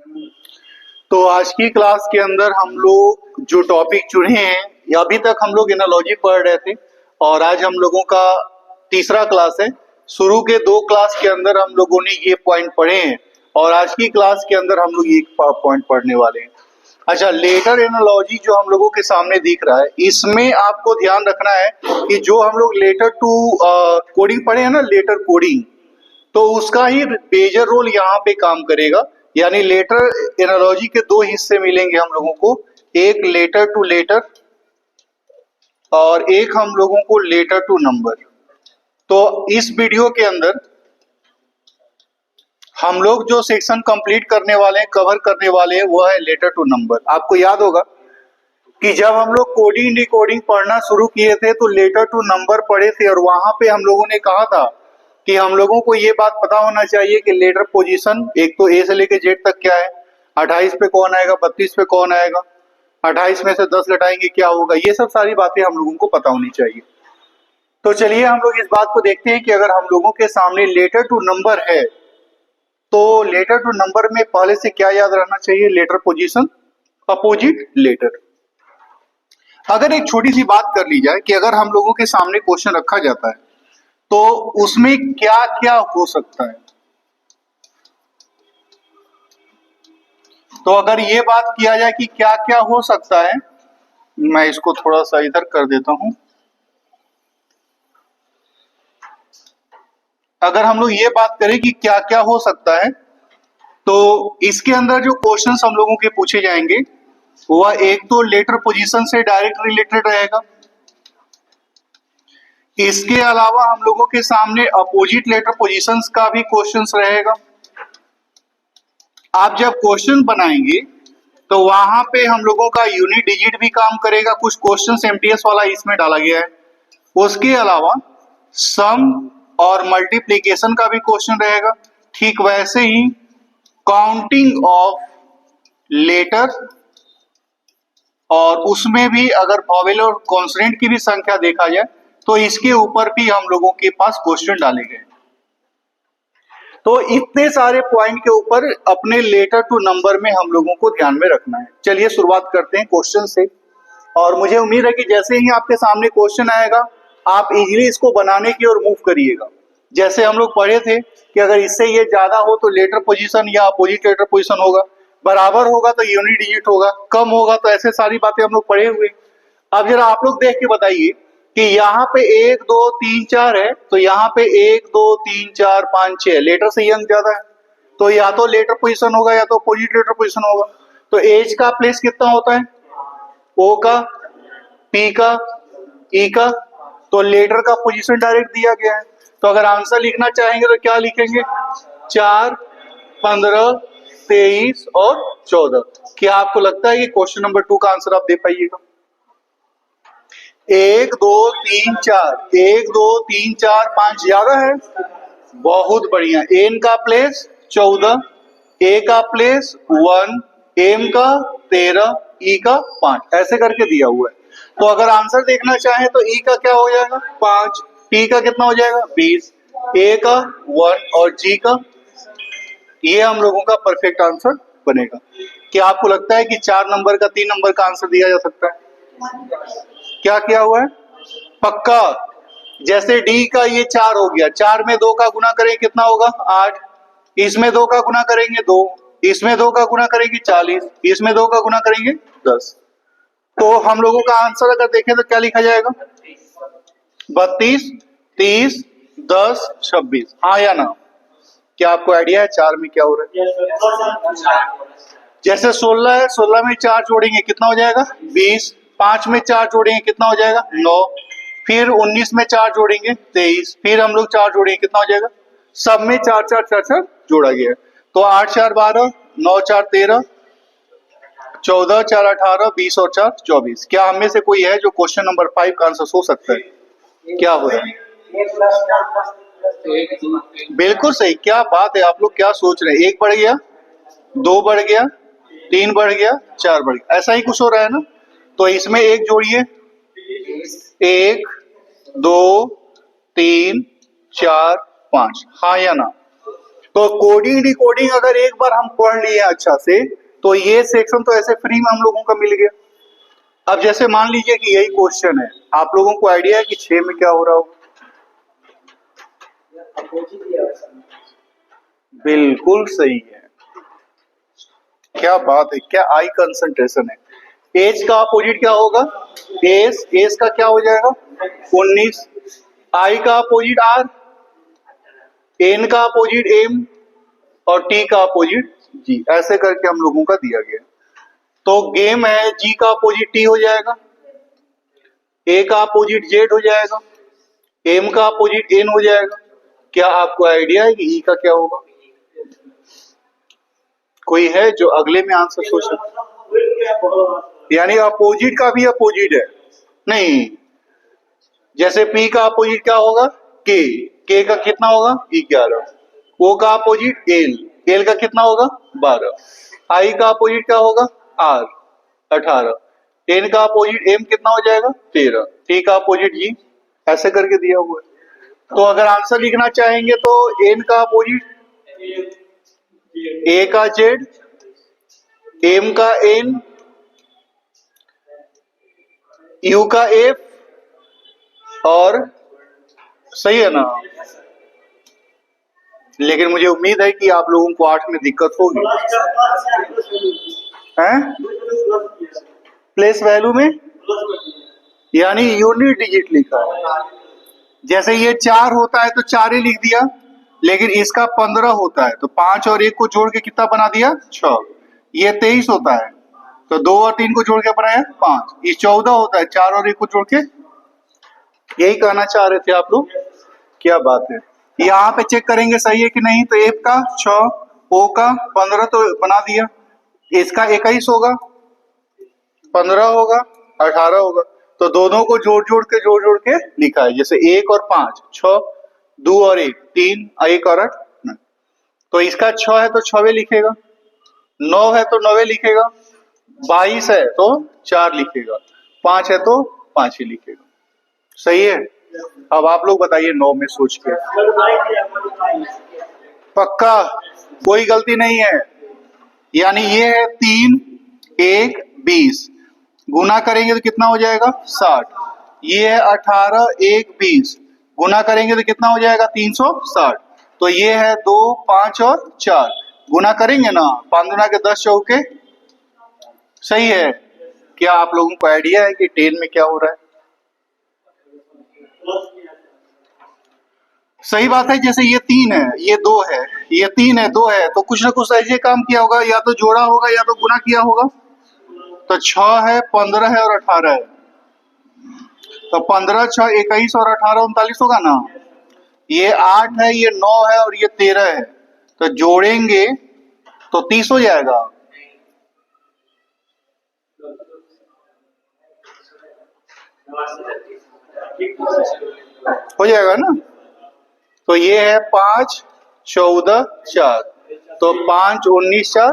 तो आज की क्लास के अंदर हम लोग जो टॉपिक चुने हैं, या अभी तक हम लोग एनालॉजी पढ़ रहे थे और आज हम लोगों का तीसरा क्लास है। शुरू के दो क्लास के अंदर हम लोगों ने ये पॉइंट पढ़े हैं और आज की क्लास के अंदर हम लोग ये पॉइंट पढ़ने वाले हैं। अच्छा, लेटर एनालॉजी जो हम लोगों के सामने दिख रहा है, इसमें आपको ध्यान रखना है कि जो हम लोग लेटर टू कोडिंग पढ़े हैं ना, लेटर कोडिंग, तो उसका ही मेजर रोल यहाँ पे काम करेगा। यानी लेटर एनालॉजी के दो हिस्से मिलेंगे हम लोगों को, एक लेटर टू लेटर और एक हम लोगों को लेटर टू नंबर। तो इस वीडियो के अंदर हम लोग जो सेक्शन कंप्लीट करने वाले हैं, कवर करने वाले हैं, वो है लेटर टू नंबर। आपको याद होगा कि जब हम लोग कोडिंग डिकोडिंग पढ़ना शुरू किए थे तो लेटर टू नंबर पढ़े थे और वहां पे हम लोगों ने कहा था कि हम लोगों को ये बात पता होना चाहिए कि लेटर पोजीशन एक तो ए से लेके जेड तक क्या है, 28 पे कौन आएगा, 32 पे कौन आएगा, 28 में से 10 घटाएंगे क्या होगा, ये सब सारी बातें हम लोगों को पता होनी चाहिए। तो चलिए हम लोग इस बात को देखते हैं कि अगर हम लोगों के सामने लेटर टू नंबर है तो लेटर टू नंबर में पहले से क्या याद रहना चाहिए, लेटर पोजीशन, अपोजिट लेटर। अगर एक छोटी सी बात कर ली जाए कि अगर हम लोगों के सामने क्वेश्चन रखा जाता है तो उसमें क्या क्या हो सकता है, तो अगर ये बात किया जाए कि क्या क्या हो सकता है, मैं इसको थोड़ा सा इधर कर देता हूं। अगर हम लोग ये बात करें कि क्या क्या हो सकता है तो इसके अंदर जो क्वेश्चंस हम लोगों के पूछे जाएंगे वह एक तो लेटर पोजीशन से डायरेक्ट रिलेटेड रहेगा। इसके अलावा हम लोगों के सामने अपोजिट लेटर पोजीशंस का भी क्वेश्चंस रहेगा। आप जब क्वेश्चन बनाएंगे तो वहां पे हम लोगों का यूनिट डिजिट भी काम करेगा, कुछ क्वेश्चंस एमटीएस वाला इसमें डाला गया है। उसके अलावा सम और मल्टीप्लिकेशन का भी क्वेश्चन रहेगा। ठीक वैसे ही काउंटिंग ऑफ लेटर, और उसमें भी अगर वॉवेल और कॉन्सोनेंट की भी संख्या देखा जाए तो इसके ऊपर भी हम लोगों के पास क्वेश्चन डाले गए। तो इतने सारे पॉइंट के ऊपर अपने लेटर टू नंबर में हम लोगों को ध्यान में रखना है। चलिए शुरुआत करते हैं क्वेश्चन से, और मुझे उम्मीद है कि जैसे ही आपके सामने क्वेश्चन आएगा आप इजीली इसको बनाने की ओर मूव करिएगा। जैसे हम लोग पढ़े थे कि अगर इससे ये ज्यादा हो तो लेटर पोजीशन या अपोजिट लेटर पोजीशन होगा, बराबर होगा तो यूनिट डिजिट होगा, कम होगा तो ऐसे सारी बातें हम लोग पढ़े हुए। अब जरा आप लोग देख के बताइए कि यहाँ पे 1 2 3 4 है, तो यहाँ पे 1 2 3 4 5 6 लेटर से अंक ज्यादा है, तो या तो लेटर पोजीशन होगा या तो अपोजिट लेटर पोजीशन होगा। तो एज का प्लेस कितना होता है, ओ का, पी का, ई का, तो लेटर का पोजीशन डायरेक्ट दिया गया है। तो अगर आंसर लिखना चाहेंगे तो क्या लिखेंगे, 4 15 23 और 14। क्या आपको लगता है कि क्वेश्चन नंबर 2 का आंसर आप दे पाइएगा? 1 2 3 4, 1 2 3 4 5 ज्यादा है, बहुत बढ़िया। एन का प्लेस 14, ए का प्लेस 1, एम का 13, ई का 5, ऐसे करके दिया हुआ है। तो अगर आंसर देखना चाहें तो ई का क्या हो जाएगा 5, पी का कितना हो जाएगा 20, ए का 1 और जी का, ये हम लोगों का परफेक्ट आंसर बनेगा। क्या आपको लगता है कि 4 नंबर का 3 नंबर का आंसर दिया जा सकता है? क्या किया हुआ है, पक्का। जैसे डी का ये 4 हो गया, 4 में 2 का गुना करेंगे कितना होगा 8, इसमें 2 का गुना करेंगे 2, इसमें 2 का गुना करेंगे 40, इसमें 2 का गुना करेंगे 10। तो हम लोगों का आंसर अगर देखें तो क्या लिखा जाएगा, 32 30 10 26, हाँ या ना? क्या आपको आइडिया है 4 में क्या हो रहा है? जैसे 16 है, 16 में 4 जोड़ेंगे कितना हो जाएगा 20, 5 में 4 जोड़ेंगे कितना हो जाएगा 9, फिर 19 में 4 जोड़ेंगे 23, फिर हम लोग 4 जोड़ेंगे कितना हो जाएगा, सब में 4 4 4 4 जोड़ा गया है। तो 8 4 12, 9 4 13, 14 4 18, 20 और 4 24। क्या हम में से कोई है जो क्वेश्चन नंबर 5 का आंसर सोच सकता है? क्या हो रहा है? बिल्कुल सही, क्या बात है, आप लोग क्या सोच रहे हैं? 1 बढ़ गया, 2 बढ़ गया, 3 बढ़ गया, 4 बढ़ गया, ऐसा ही कुछ हो रहा है ना? तो इसमें 1 जोड़िए, 1 2 3 4 5, हाँ या ना? तो कोडिंग डिकोडिंग अगर एक बार हम पढ़ लिए अच्छा से, तो ये सेक्शन तो ऐसे फ्री में हम लोगों का मिल गया। अब जैसे मान लीजिए कि यही क्वेश्चन है, आप लोगों को आइडिया है कि 6 में क्या हो रहा हो? बिल्कुल सही है, क्या बात है, क्या आई कंसंट्रेशन है। एज का अपोजिट क्या होगा? एज का क्या हो जाएगा? 19। आई का अपोजिट आर, एन का अपोजिट एम, और टी का अपोजिट जी। ऐसे करके हम लोगों का दिया गया। तो गेम है, जी का अपोजिट टी हो जाएगा, ए का अपोजिट जेड हो जाएगा, एम का अपोजिट एन हो जाएगा। क्या आपको आइडिया है कि ई का क्या होगा? कोई है जो अगले में आंसर सोच सकता? यानी अपोजिट का भी अपोजिट है नहीं। जैसे पी का अपोजिट क्या होगा? के का कितना होगा? 11। ओ का अपोजिट एल का कितना होगा? 12। आई का अपोजिट क्या होगा? आर, 18। एन का अपोजिट एम कितना हो जाएगा? 13। टी का अपोजिट जी। ऐसे करके दिया हुआ है। तो अगर आंसर लिखना चाहेंगे तो एन का अपोजिट ए का जेड, एम का एन, यू का एफ, और सही है ना? लेकिन मुझे उम्मीद है कि आप लोगों को 8 में दिक्कत होगी। हैं? प्लेस वैल्यू में यानी यूनिट डिजिट लिखा है। जैसे ये 4 होता है तो 4 ही लिख दिया, लेकिन इसका 15 होता है तो 5 और 1 को जोड़ के कितना बना दिया? 6। ये 23 होता है तो 2 और 3 को जोड़ के बनाया 5। ये 14 होता है, 4 और 1 को जोड़ के। यही कहना चाह रहे थे आप लोग, क्या बात है। यहाँ पे चेक करेंगे सही है कि नहीं। तो एफ का 6, ओ का 15 तो बना दिया, इसका 21 होगा, 15 होगा, 18 होगा। तो दोनों को जोड़ जोड़ के लिखा है। जैसे 1 और 5 6, 2 और 1 3, 1 और 8 9। तो इसका 6 है तो 6वें लिखेगा, 9 है तो 9वें लिखेगा, 22 है तो 4 लिखेगा, 5 है तो 5 ही लिखेगा। सही है। अब आप लोग बताइए 9 में सोच के। पक्का कोई गलती नहीं है। यानी ये है 3 1 20, गुना करेंगे तो कितना हो जाएगा? 60। ये है 18 1 20, गुना करेंगे तो कितना हो जाएगा? 360। तो ये है 2 5 और 4, गुना करेंगे ना, 5 गुना के 10 चौके। सही है। क्या आप लोगों को आइडिया है कि 10 में क्या हो रहा है? सही बात है। जैसे ये 3 है, ये 2 है, ये 3 है 2 है, तो कुछ ना कुछ ऐसे काम किया होगा, या तो जोड़ा होगा या तो गुना किया होगा। तो 6 है, 15 है और 18 है। तो 15 6 21 और 18 39 होगा ना। ये 8 है, ये 9 है और ये 13 है। तो जोड़ेंगे तो 30 हो जाएगा। हो जाएगा ना। तो ये है 5 14 4, तो 5 19 4।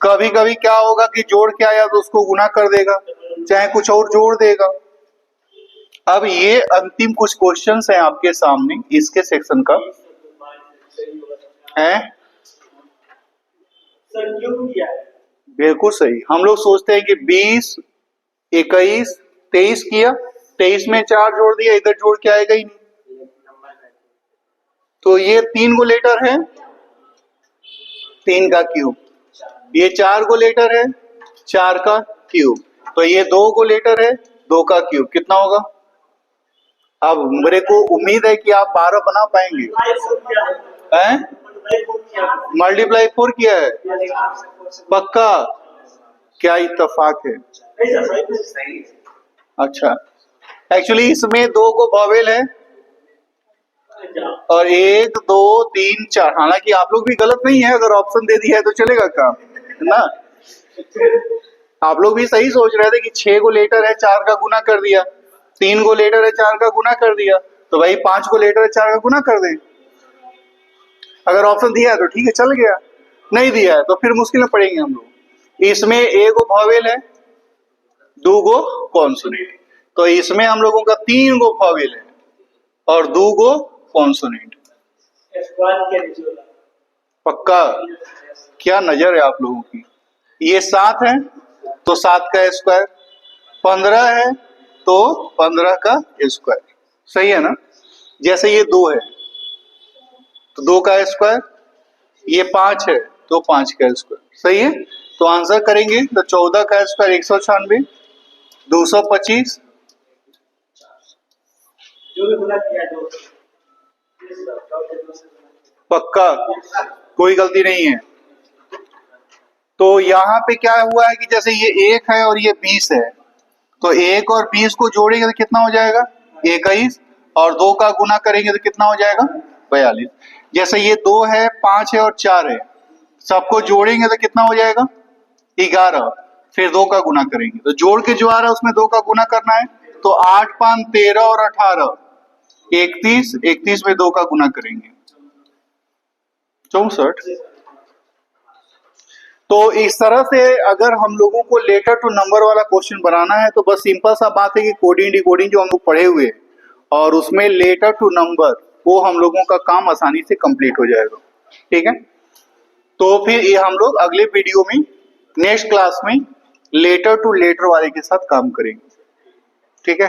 कभी कभी क्या होगा कि जोड़ के आया तो उसको गुना कर देगा, चाहे कुछ और जोड़ देगा। अब ये अंतिम कुछ क्वेश्चंस हैं आपके सामने इसके सेक्शन का है। बिल्कुल सही। हम लोग सोचते हैं कि 20 21 23 किया, 23 में 4 जोड़ दिया, इधर जोड़ के आएगा ही नहीं। तो ये 3 गो लेटर है, 3 का क्यूब। ये 4 गो लेटर है, 4 का क्यूब। तो ये 2 गो लेटर है, 2 का क्यूब। कितना होगा? अब मेरे को उम्मीद है कि आप 12 बना पाएंगे। मल्टीप्लाई 4 किया है? पक्का? क्या इत्तेफाक है। अच्छा, एक्चुअली इसमें 2 गो वॉवेल है और 1 2 3 4। हालांकि आप लोग भी गलत नहीं है, अगर ऑप्शन दे दिया है तो चलेगा काम, है ना। आप लोग भी सही सोच रहे थे कि 6 गो लेटर है, 4 का गुना कर दिया, 3 गो लेटर है, 4 का गुना कर दिया, तो भाई 5 गो लेटर है, 4 का गुना कर दें। अगर ऑप्शन दिया है तो ठीक है, चल गया। नहीं दिया है तो फिर मुश्किल में पड़ेंगे हम लोग। इसमें 1 गो वॉवेल है, 2 गो कॉन्सोनेंट। तो इसमें हम लोगों का 3 गो वॉवेल है और 2 गो कॉन्सोनेंट। पक्का? क्या नजर है आप लोगों की। ये 7 है तो 7 का स्क्वायर, 15 है तो 15 का स्क्वायर, सही है ना। जैसे ये 2 है तो 2 का स्क्वायर, ये 5 है तो 5 का स्क्वायर, सही है। तो आंसर करेंगे तो 14 का स्क्वायर 196, 225, पक्का, कोई गलती नहीं है। तो यहाँ पे क्या हुआ है कि जैसे ये 1 है और ये 20 है, तो 1 और 20 को जोड़ेंगे तो कितना हो जाएगा 21, और 2 का गुना करेंगे तो कितना हो जाएगा 42। जैसे ये 2 है, 5 है और 4 है, सबको जोड़ेंगे तो कितना हो जाएगा 11, फिर 2 का गुना करेंगे तो जोड़ के जो आ रहा है उसमें 2 का गुना करना है, तो 8 5 13 और 18 31, 31 में 2 का गुना करेंगे 64। तो इस तरह से अगर हम लोगों को लेटर टू नंबर वाला क्वेश्चन बनाना है तो बस सिंपल सा बात है कि कोडिंग डिकोडिंग जो हम लोग पढ़े हुए हैं और उसमें लेटर टू नंबर, वो हम लोगों का काम आसानी से कंप्लीट हो जाएगा, ठीक है। तो फिर ये हम लोग अगले वीडियो में नेक्स्ट क्लास में लेटर टू लेटर वाले के साथ काम करेंगे, ठीक है।